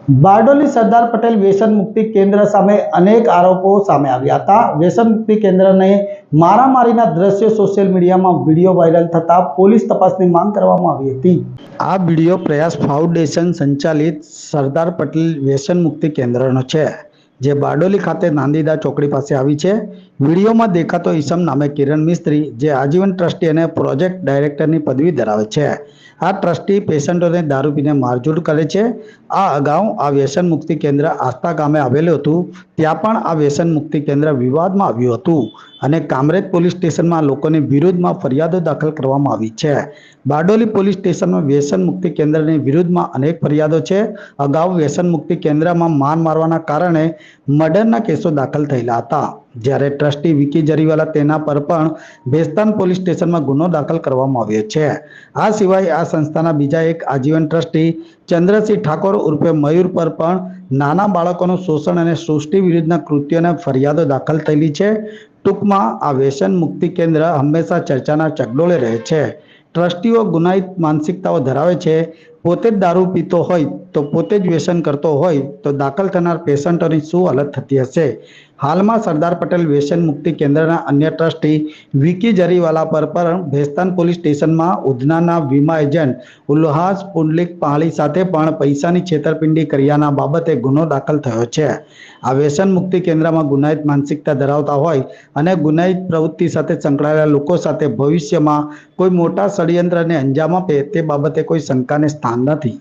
બારડોલી સરદાર પટેલ વ્યસન મુક્તિ કેન્દ્ર સામે અનેક આરોપો સામે આવ્યા હતા। વ્યસન મુક્તિ કેન્દ્રને મારામારીના દ્રશ્યો સોશિયલ મીડિયામાં વિડીયો વાયરલ થતા પોલીસ તપાસની માંગ કરવામાં આવી હતી। આ વિડીયો પ્રયાસ ફાઉન્ડેશન સંચાલિત સરદાર પટેલ વ્યસન મુક્તિ કેન્દ્રનો છે, જે બારડોલી ખાતે નાંદીદા ચોકડી પાસે આવી છે। વિડીયોમાં દેખાતો ઈસમ નામે કિરણ મિસ્ત્રી, જે આજીવન ટ્રસ્ટી અને પ્રોજેક્ટ ડાયરેક્ટરની પદવી ધરાવે છે। આ ટ્રસ્ટી પેશન્ટોને દારૂ પીને મારઝૂડ કરે છે। આ અગાઉ આ વ્યસન મુક્તિ કેન્દ્ર આસ્થા ગામે આવેલું હતું, ત્યાં પણ આ વ્યસન મુક્તિ કેન્દ્ર વિવાદમાં આવ્યું હતું અને કામરેજ પોલીસ સ્ટેશનમાં લોકોની વિરુદ્ધમાં ફરિયાદો દાખલ કરવામાં આવી છે। બારડોલી પોલીસ સ્ટેશનમાં વ્યસન મુક્તિ કેન્દ્રની વિરુદ્ધમાં અનેક ફરિયાદો છે। અગાઉ વ્યસન મુક્તિ કેન્દ્રમાં માર મારવાના કારણે મર્ડરના કેસો દાખલ થયેલા હતા, જ્યારે ટ્રસ્ટી વિકી જરીવાલા તેના પર પણ ભેસ્તાન પોલીસ સ્ટેશનમાં ગુનો દાખલ કરવામાં આવ્યો છે। આ સિવાય આ સંસ્થાના બીજા એક આજીવન ટ્રસ્ટી ચંદ્રસિંહ ઠાકોર ઉર્ફે મયુર પર પણ નાના બાળકોનું શોષણ અને સૃષ્ટિ વિરુદ્ધના કૃત્યોને ફરિયાદો દાખલ થયેલી છે। ટૂંકમાં આ વ્યસન મુક્તિ કેન્દ્ર હંમેશા ચર્ચાના ચકડોળે રહે છે। ટ્રસ્ટીઓ ગુનાહિત માનસિકતાઓ ધરાવે છે। પોતે જ દારૂ પીતો હોય તો પોતે જ વ્યસન કરતો હોય તો દાખલ થનાર પેશન્ટોની શું હાલત થતી હશે। હાલમાં સરદાર પટેલ વ્યસન મુક્તિ કેન્દ્રના અન્ય ટ્રસ્ટી વિકી જરીવાલા પર પણ ભેસ્તાન પોલીસ સ્ટેશનમાં ઉધનાના વીમા એજન્ટ ઉલ્હાસ પુંડલિક પહાડી સાથે પણ પૈસાની છેતરપિંડી કર્યાના બાબતે ગુનો દાખલ થયો છે। આ વ્યસન મુક્તિ કેન્દ્રમાં ગુનાહિત માનસિકતા ધરાવતા હોય અને ગુનાહિત પ્રવૃત્તિ સાથે સંકળાયેલા લોકો સાથે ભવિષ્યમાં કોઈ મોટા ષડયંત્રને અંજામ આપે તે બાબતે કોઈ શંકાને સ્થાન નથી।